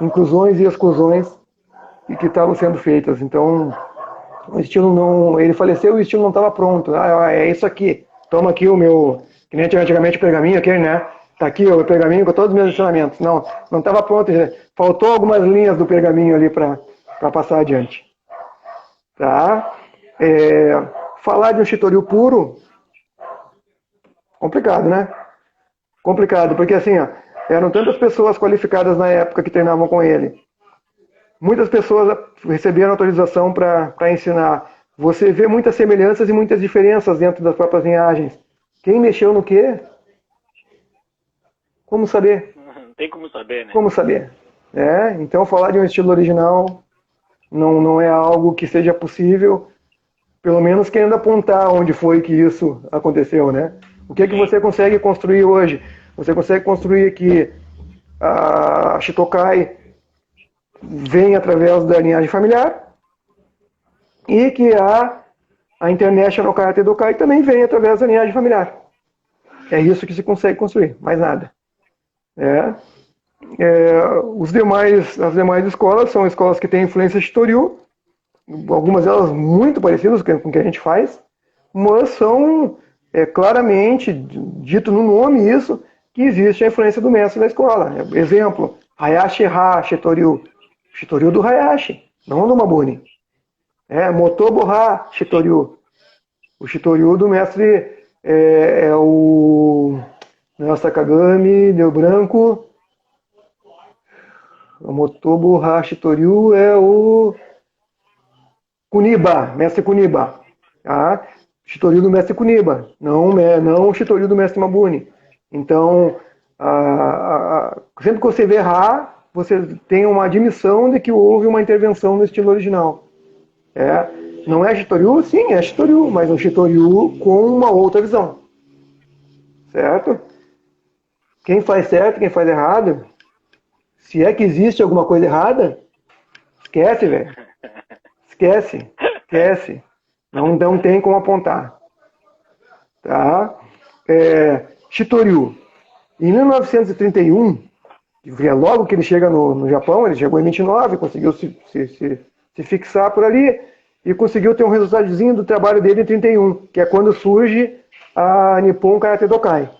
inclusões e exclusões e que estavam sendo feitas. Então, o estilo não... Ele faleceu e o estilo não estava pronto. É isso aqui. Toma aqui o meu... Que nem antigamente o pergaminho, aquele, né? Tá aqui o pergaminho com todos os meus ensinamentos. Não estava pronto. Faltou algumas linhas do pergaminho ali para passar adiante. Tá? Falar de um Shitoryu puro, complicado, né? Complicado, porque assim, eram tantas pessoas qualificadas na época que treinavam com ele. Muitas pessoas receberam autorização para ensinar. Você vê muitas semelhanças e muitas diferenças dentro das próprias linhagens. Quem mexeu no quê? Como saber? Não tem como saber, né? Como saber? Então, falar de um estilo original não é algo que seja possível, pelo menos querendo apontar onde foi que isso aconteceu, né? O que você consegue construir hoje? Você consegue construir que a Shitokai vem através da linhagem familiar e que a International Karate Dokai também vem através da linhagem familiar. É isso que se consegue construir, mais nada. As demais escolas são escolas que têm influência Shitoryu, algumas delas muito parecidas com o que a gente faz, mas são claramente, dito no nome isso, que existe a influência do mestre da escola. Exemplo, Hayashi Ha Shitoryu. Shitoryu do Hayashi, não do Mabuni. Motobo Ha Shitoryu. O Shitoryu do mestre é o Sakagami, deu branco. O Motobo Ha Shitoryu é o Kuniba, mestre Kuniba. Shitoryu do mestre Kuniba, não o Shitoryu do mestre Mabuni. Então, sempre que você vê Ha, você tem uma admissão de que houve uma intervenção no estilo original. Não é Shitoryu? Sim, é Shitoryu, mas um Shitoryu com uma outra visão. Certo? Quem faz certo, quem faz errado, se é que existe alguma coisa errada, esquece, velho. Esquece. Não tem como apontar. Tá? Shitoryu. Em 1931, logo que ele chega no Japão, ele chegou em 29, conseguiu se fixar por ali e conseguiu ter um resultadozinho do trabalho dele em 31, que é quando surge a Nippon Karate Dokai.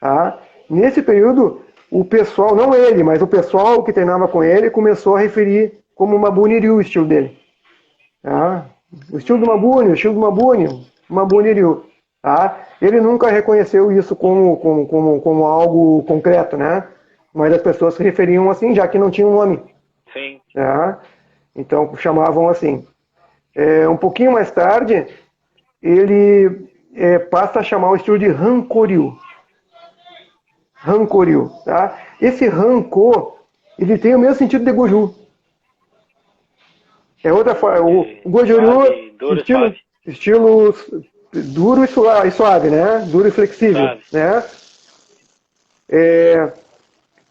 Tá? Nesse período, o pessoal, não ele, mas o pessoal que treinava com ele começou a referir como Mabuni Ryu o estilo dele. Tá? O estilo do Mabuni, Mabuni Ryu. Tá? Ele nunca reconheceu isso como algo concreto, né? Mas as pessoas se referiam assim, já que não tinha um nome. Sim. Tá? Então chamavam assim. Um pouquinho mais tarde, ele passa a chamar o estilo de Hankoryu. Hankoryu. Tá? Esse Hanko, ele tem o mesmo sentido de Goju. É outra forma. O Goju, estilo duro e suave, né? Duro e flexível. Né?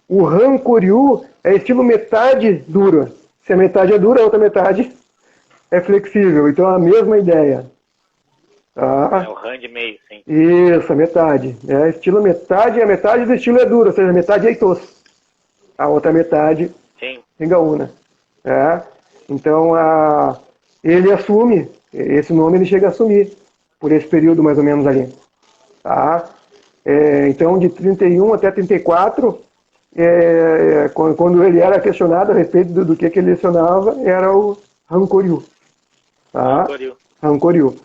O Hankoryu é estilo metade dura. Se a metade é dura, a outra metade é flexível. Então é a mesma ideia. Tá? É o Han de meio, sim. Isso, a metade. Estilo metade, a metade do estilo é dura, ou seja, a metade é Itosu. A outra metade é Gaúna. Então ele assume, esse nome ele chega a assumir, por esse período mais ou menos ali. Tá? Então de 31 até 34, quando ele era questionado a respeito do que ele lecionava, era o Hankoryu. Tá? Hankoryu.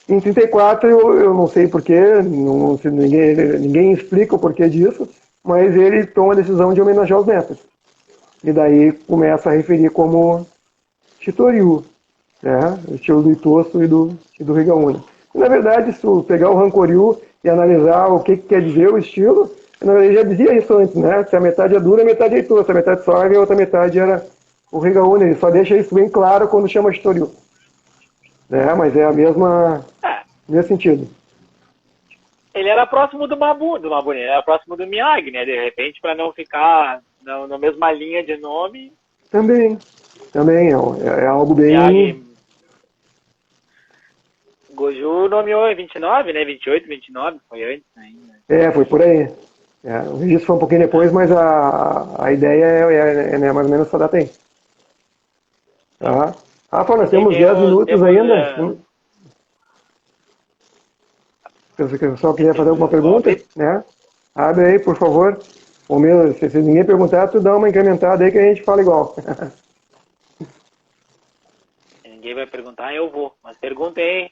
Em 34, eu não sei porquê, ninguém explica o porquê disso, mas ele toma a decisão de homenagear os mestres. E daí começa a referir como Shitoryu. né? O estilo do Itosto e do Rigaúna. Na verdade, se tu pegar o Rancoryu e analisar o que quer dizer o estilo, eu já dizia isso antes, né? Se a metade é dura, a metade é Itosto, a metade suave e a outra metade era o Rigaúna. Ele só deixa isso bem claro quando chama Shitoryu. Né? Mas é a mesma, É, mesmo sentido. ele era próximo do Mabuni, ele era próximo do Miyagi, né? De repente, para não ficar na mesma linha de nome, Também é algo bem... Miyagi... Goju nomeou em 29, né? 28, 29, foi antes ainda. Foi por aí. O registro foi um pouquinho depois, mas a ideia é mais ou menos essa data aí. Tá? Rafa, nós temos 10 minutos ainda. Se o pessoal quiser fazer alguma pergunta, né? Abre aí, por favor. Ou mesmo, se ninguém perguntar, tu dá uma incrementada aí que a gente fala igual. Ninguém vai perguntar, eu vou. Mas perguntei.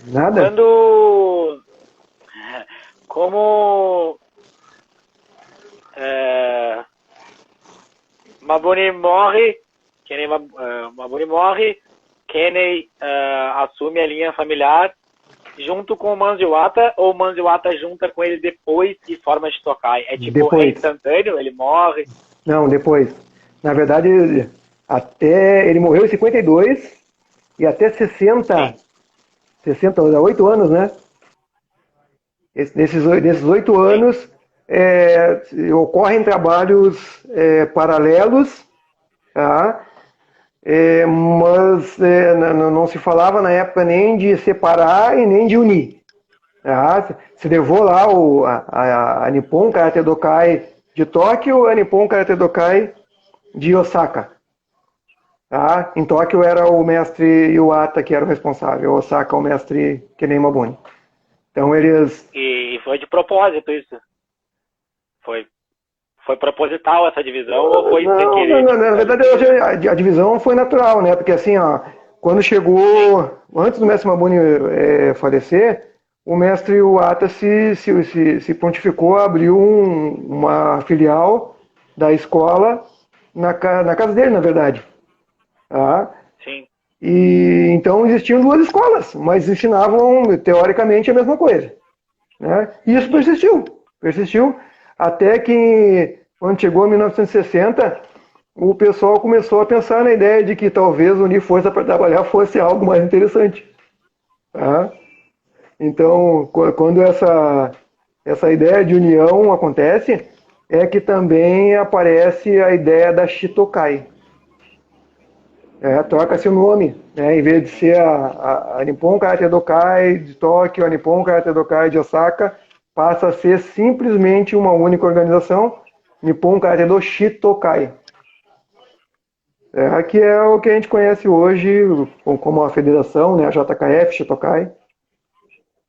Nada? Como Mabuni morre, Kenny assume a linha familiar junto com o Manjiwata, ou o Manjiwata junta com ele depois e forma Shitokai? É tipo Depois. instantâneo, ele morre? Não, depois. Na verdade, ele morreu em 52 e até 60, 8 anos, né? Nesses 8 anos, ocorrem trabalhos paralelos, tá? Mas não se falava na época nem de separar e nem de unir. Tá? Se levou lá a Nippon Karate Dokai de Tóquio e a Nippon Karate Dokai de Osaka. Tá? Em Tóquio era o mestre Iwata que era o responsável, Osaka o mestre Kenei Mabuni. Então eles... E foi de propósito isso? Foi proposital essa divisão ou foi sem querer? Não, na verdade a divisão foi natural, né? Porque assim, ó, quando chegou, antes do mestre Mabuni falecer, o mestre Iwata se prontificou a abrir uma filial da escola na casa dele, na verdade. Tá? Sim. E então existiam 2 escolas, mas ensinavam teoricamente a mesma coisa. Né? E isso persistiu até que, quando chegou em 1960, o pessoal começou a pensar na ideia de que talvez unir força para trabalhar fosse algo mais interessante. Tá? Então, quando essa ideia de união acontece, é que também aparece a ideia da Shitokai. Troca-se o nome, né? Em vez de ser a Nippon Karate Dokai de Tóquio, a Nippon Karate Dokai de Osaka, passa a ser simplesmente uma única organização, Nippon Karate do Shitokai. Que é o que a gente conhece hoje como a federação, né? A JKF Shitokai.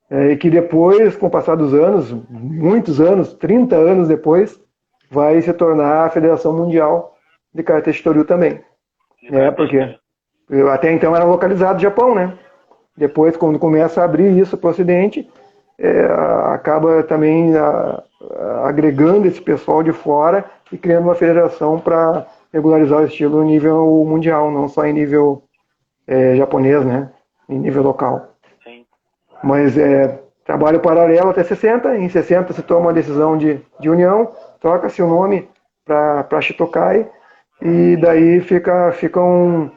E que depois, com o passar dos anos, muitos anos, 30 anos depois, vai se tornar a Federação Mundial de Karate Shitoryu também. Porque até então era localizado no Japão, né? Depois, quando começa a abrir isso para o Ocidente, acaba também agregando esse pessoal de fora e criando uma federação para regularizar o estilo em nível mundial, não só em nível japonês, né? Em nível local. Sim. Mas trabalho paralelo até 60, em 60 se toma uma decisão de união, troca-se o nome para Shitokai, e daí ficam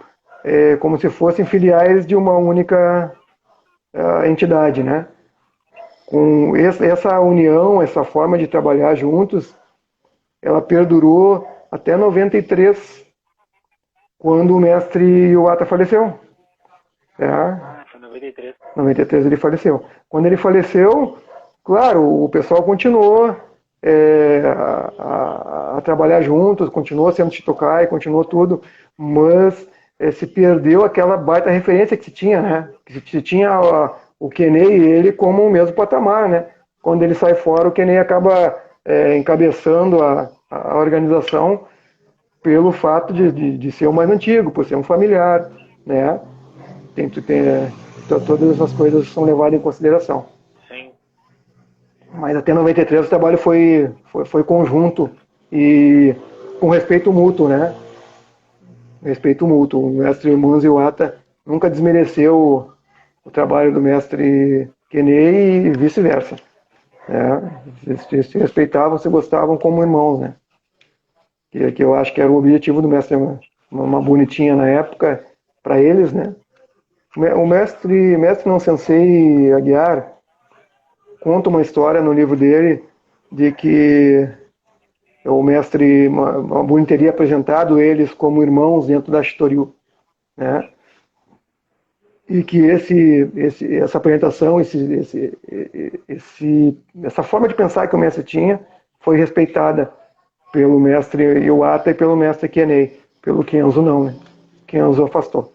como se fossem filiais de uma única entidade, né? Com essa união, essa forma de trabalhar juntos, ela perdurou até 93, quando o mestre Iwata faleceu. Foi 93. 93 ele faleceu. Quando ele faleceu, claro, o pessoal continuou a trabalhar juntos, continuou sendo Shitokai, continuou tudo, mas se perdeu aquela baita referência que se tinha, né? Que se tinha o Kenei e ele como o mesmo patamar, né? Quando ele sai fora, o Kenei acaba encabeçando a organização pelo fato de ser o mais antigo, por ser um familiar, né? Todas essas coisas são levadas em consideração. Sim. Mas até 93 o trabalho foi conjunto e com respeito mútuo, né? Respeito mútuo. O mestre Manzo Iwata nunca desmereceu o trabalho do mestre Kenei e vice-versa. Né? Se respeitavam, se gostavam como irmãos, né? Que eu acho que era o objetivo do mestre, uma bonitinha na época para eles, né? O mestre não Sensei Aguiar conta uma história no livro dele de que o mestre Mabuni teria apresentado eles como irmãos dentro da Shitoryu, né? E que essa apresentação, essa forma de pensar que o mestre tinha foi respeitada pelo mestre Iwata e pelo mestre Kenei. Pelo Kenzo não, né? Kenzo afastou.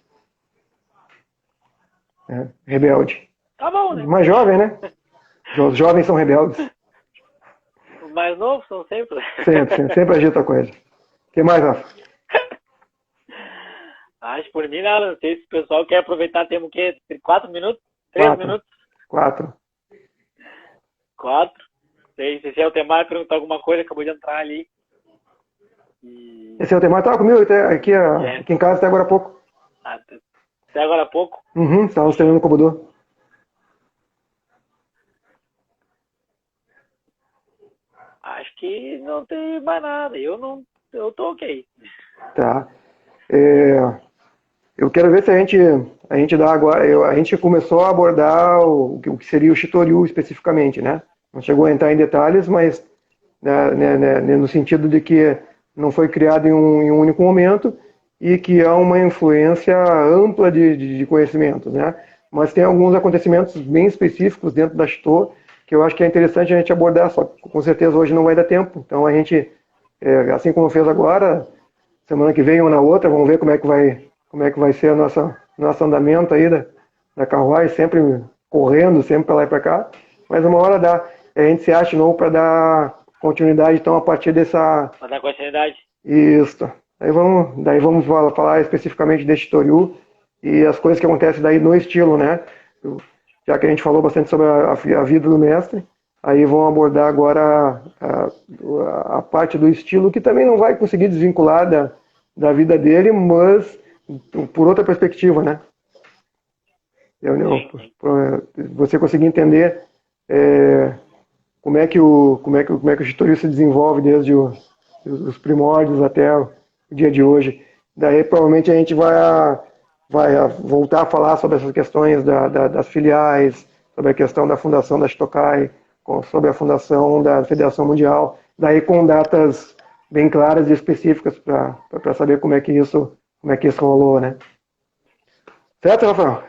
Rebelde. Tá bom, né? Mais jovem, né? Os jovens são rebeldes. Os mais novos são sempre. Sempre agita a coisa. O que mais, Rafa? Acho por mim, não sei se o pessoal quer aproveitar. Temos o quê? 4 minutos? 3 minutos? 4. 4. Sei se é o Temar perguntar alguma coisa, acabou de entrar ali. Esse é o Temar, estava comigo aqui em casa até agora há pouco. Até agora há pouco? Uhum, estava treinando no Kobudo. Acho que não tem mais nada. Eu tô ok. Tá. Eu quero ver se a gente dá agora. A gente começou a abordar o que seria o Shitoryu especificamente, né? Não chegou a entrar em detalhes, mas no sentido de que não foi criado em um único momento e que há uma influência ampla de conhecimentos, né? Mas tem alguns acontecimentos bem específicos dentro da Shito que eu acho que é interessante a gente abordar, só que com certeza hoje não vai dar tempo. Então a gente, assim como fez agora, semana que vem ou na outra, vamos ver como é que vai ser nosso andamento aí da carruagem, sempre correndo, sempre para lá e para cá. Mas uma hora dá. A gente se acha de novo para dar continuidade, então, a partir dessa... Para dar continuidade. Isso. Daí vamos falar especificamente de Shitoryu e as coisas que acontecem daí no estilo, né? Já que a gente falou bastante sobre a vida do mestre, aí vamos abordar agora a parte do estilo, que também não vai conseguir desvincular da vida dele, mas por outra perspectiva, né? Você conseguir entender como é que o Shitoryu se desenvolve desde os primórdios até o dia de hoje. Daí provavelmente a gente vai voltar a falar sobre essas questões das filiais, sobre a questão da fundação da Shitokai, sobre a fundação da Federação Mundial, daí com datas bem claras e específicas para saber como é que isso rolou, né? Certo, Rafael?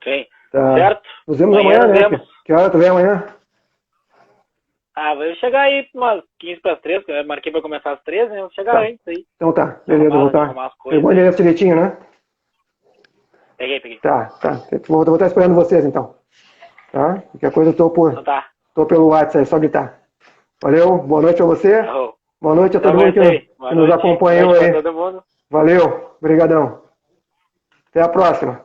Sim. Tá. Certo. Nos vemos amanhã, né? Que hora tu vem amanhã? Vai chegar aí umas 15 para as 3, porque eu marquei para começar às 13, né? Eu vou chegar antes aí. Então tá, beleza, vou voltar. Pegou o endereço direitinho, né? Peguei. Tá. Vou estar esperando vocês, então. Tá? Qualquer coisa eu Então tá. tô pelo WhatsApp, é só gritar. Valeu, boa noite a você. Boa noite a todo mundo que nos acompanhou aí. Todo mundo. Valeu, obrigadão. Até a próxima.